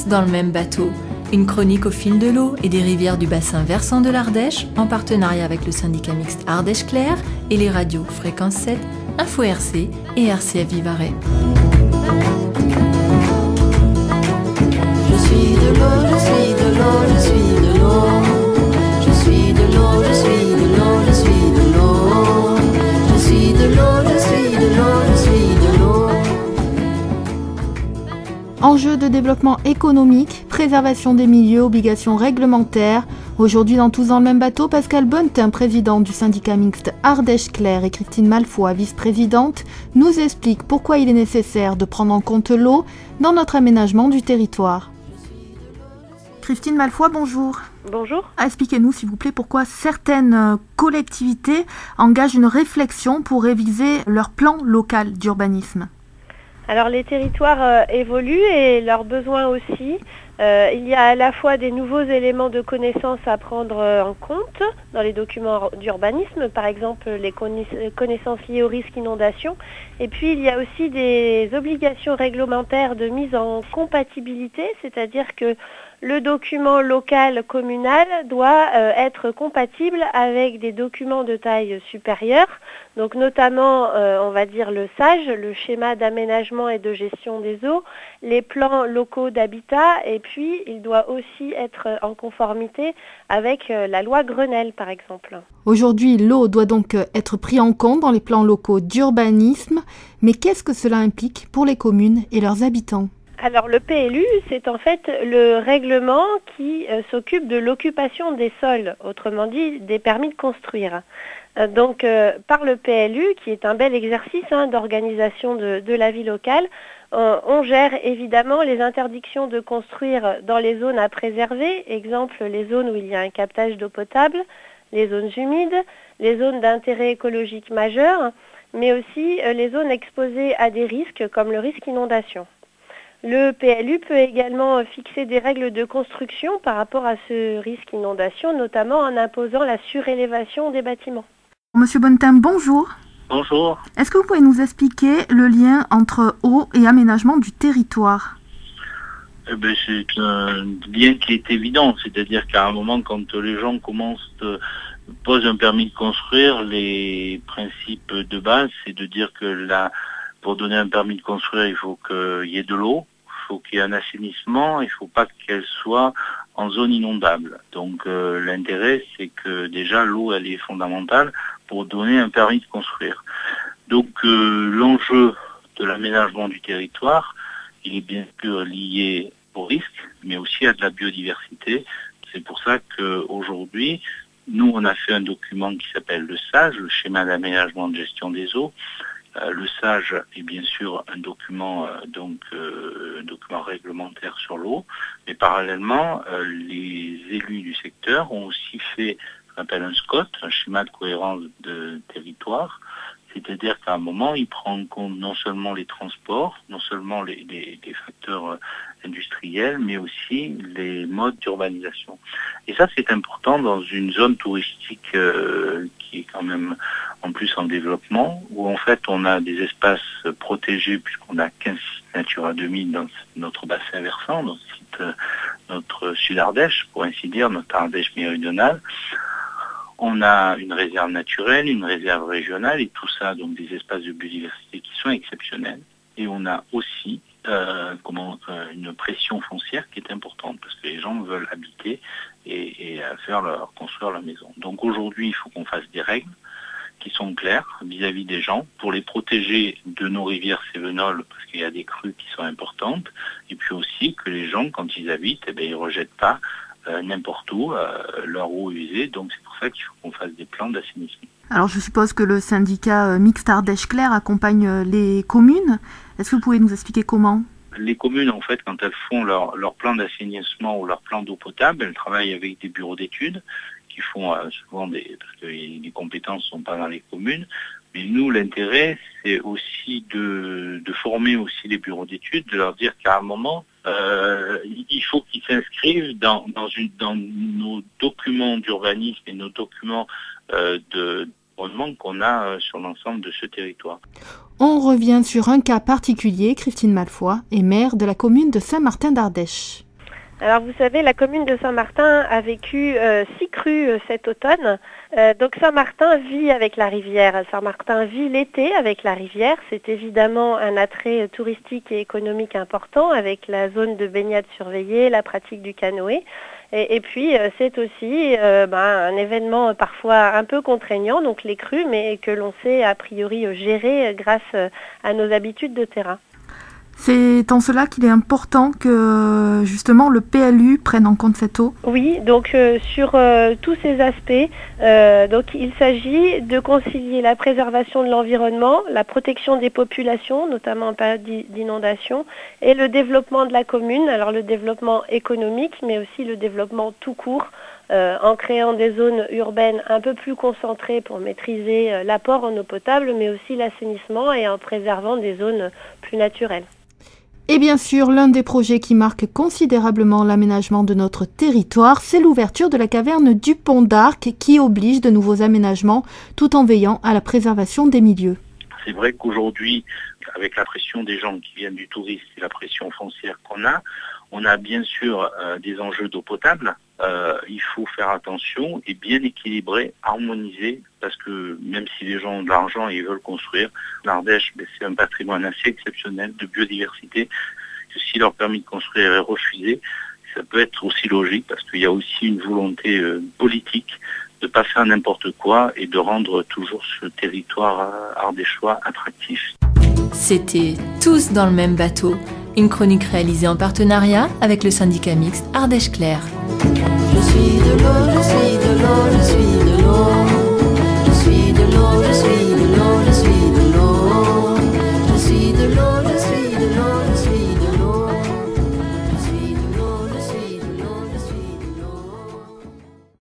Tous dans le même bateau, une chronique au fil de l'eau et des rivières du bassin versant de l'Ardèche, en partenariat avec le syndicat mixte Ardèche-Clair et les radios Fréquence 7, Info RC et RCF Vivarais. Je suis de l'eau, je suis de l'eau, je suis de l'eau. Je suis de l'eau, je suis de l'eau, je suis de l'eau. Je suis de l'eau, je suis de l'eau, je suis de l'eau. Enjeux de développement économique, préservation des milieux, obligations réglementaires. Aujourd'hui dans Tous dans le même bateau, Pascal Bonnetin, président du syndicat mixte Ardèche-Clair, et Christine Malfoy, vice-présidente, nous expliquent pourquoi il est nécessaire de prendre en compte l'eau dans notre aménagement du territoire. Christine Malfoy, bonjour. Bonjour. Expliquez-nous s'il vous plaît pourquoi certaines collectivités engagent une réflexion pour réviser leur plan local d'urbanisme. Alors les territoires évoluent et leurs besoins aussi. Il y a à la fois des nouveaux éléments de connaissance à prendre en compte dans les documents d'urbanisme, par exemple les connaissances liées au risque inondation. Et puis il y a aussi des obligations réglementaires de mise en compatibilité, c'est-à-dire que le document local communal doit être compatible avec des documents de taille supérieure, donc notamment, on va dire le SAGE, le schéma d'aménagement et de gestion des eaux, les plans locaux d'habitat, et puis il doit aussi être en conformité avec la loi Grenelle, par exemple. Aujourd'hui, l'eau doit donc être prise en compte dans les plans locaux d'urbanisme, mais qu'est-ce que cela implique pour les communes et leurs habitants ? Alors le PLU, c'est en fait le règlement qui s'occupe de l'occupation des sols, autrement dit des permis de construire. Donc par le PLU, qui est un bel exercice d'organisation de la vie locale, on gère évidemment les interdictions de construire dans les zones à préserver, exemple les zones où il y a un captage d'eau potable, les zones humides, les zones d'intérêt écologique majeur, mais aussi les zones exposées à des risques comme le risque inondation. Le PLU peut également fixer des règles de construction par rapport à ce risque inondation, notamment en imposant la surélévation des bâtiments. Monsieur Bonnetin, bonjour. Bonjour. Est-ce que vous pouvez nous expliquer le lien entre eau et aménagement du territoire ? C'est un lien qui est évident, c'est-à-dire qu'à un moment, quand les gens posent un permis de construire, les principes de base, c'est de dire que pour donner un permis de construire, il faut qu'il y ait de l'eau, il faut qu'il y ait un assainissement, il ne faut pas qu'elle soit en zone inondable. Donc l'intérêt, c'est que déjà l'eau, elle est fondamentale pour donner un permis de construire. Donc l'enjeu de l'aménagement du territoire, il est bien sûr lié au risque, mais aussi à de la biodiversité. C'est pour ça qu'aujourd'hui, nous, on a fait un document qui s'appelle le SAGE, le schéma d'aménagement de gestion des eaux. Le SAGE est bien sûr un document, un document réglementaire sur l'eau, mais parallèlement, les élus du secteur ont aussi fait ce qu'on appelle un SCOT, un schéma de cohérence de territoire, c'est-à-dire qu'à un moment, il prend en compte non seulement les transports, non seulement les facteurs industriels, mais aussi les modes d'urbanisation. Et ça, c'est important dans une zone touristique qui est quand même en plus en développement, où en fait on a des espaces protégés, puisqu'on a 15 sites Natura 2000 dans notre bassin versant, notre Sud-Ardèche, pour ainsi dire, notre Ardèche méridionale. On a une réserve naturelle, une réserve régionale, et tout ça, donc des espaces de biodiversité qui sont exceptionnels. Et on a aussi une pression foncière qui est importante, parce que les gens veulent habiter et construire leur maison. Donc aujourd'hui, il faut qu'on fasse des règles qui sont claires vis-à-vis des gens pour les protéger de nos rivières cévenoles, parce qu'il y a des crues qui sont importantes, et puis aussi que les gens, quand ils habitent, ils ne rejettent pas n'importe où leur eau usée. Donc c'est pour ça qu'il faut qu'on fasse des plans d'assainissement. Alors je suppose que le syndicat mixte Ardèche-Clair accompagne les communes. Est-ce que vous pouvez nous expliquer comment ? Les communes, en fait, quand elles font leur plan d'assainissement ou leur plan d'eau potable, elles travaillent avec des bureaux d'études qui font souvent parce que les compétences ne sont pas dans les communes. Mais nous, l'intérêt, c'est aussi de former aussi les bureaux d'études, de leur dire qu'à un moment, il faut qu'ils s'inscrivent dans nos documents d'urbanisme et nos documents de développement qu'on a sur l'ensemble de ce territoire. On revient sur un cas particulier. Christine Malfoy est maire de la commune de Saint-Martin d'Ardèche. Alors vous savez, la commune de Saint-Martin a vécu 6 crues cet automne. Donc Saint-Martin vit avec la rivière. Saint-Martin vit l'été avec la rivière. C'est évidemment un attrait touristique et économique important avec la zone de baignade surveillée, la pratique du canoë. Et puis c'est aussi un événement parfois un peu contraignant, donc les crues, mais que l'on sait a priori gérer grâce à nos habitudes de terrain. C'est en cela qu'il est important que justement le PLU prenne en compte cette eau. Oui, donc sur tous ces aspects, donc il s'agit de concilier la préservation de l'environnement, la protection des populations, notamment en période d'inondation, et le développement de la commune, alors le développement économique, mais aussi le développement tout court, en créant des zones urbaines un peu plus concentrées pour maîtriser l'apport en eau potable, mais aussi l'assainissement et en préservant des zones plus naturelles. Et bien sûr, l'un des projets qui marque considérablement l'aménagement de notre territoire, c'est l'ouverture de la caverne du Pont d'Arc qui oblige de nouveaux aménagements tout en veillant à la préservation des milieux. C'est vrai qu'aujourd'hui, avec la pression des gens qui viennent du tourisme et la pression foncière qu'on a, on a bien sûr des enjeux d'eau potable. Il faut faire attention et bien équilibrer, harmoniser, parce que même si les gens ont de l'argent et ils veulent construire, l'Ardèche, c'est un patrimoine assez exceptionnel de biodiversité, que si leur permis de construire est refusé, ça peut être aussi logique, parce qu'il y a aussi une volonté politique de ne pas faire n'importe quoi et de rendre toujours ce territoire ardéchois attractif. C'était Tous dans le même bateau, une chronique réalisée en partenariat avec le syndicat mixte Ardèche Claire. Je suis de l'eau, je suis de l'eau, je suis de l'eau.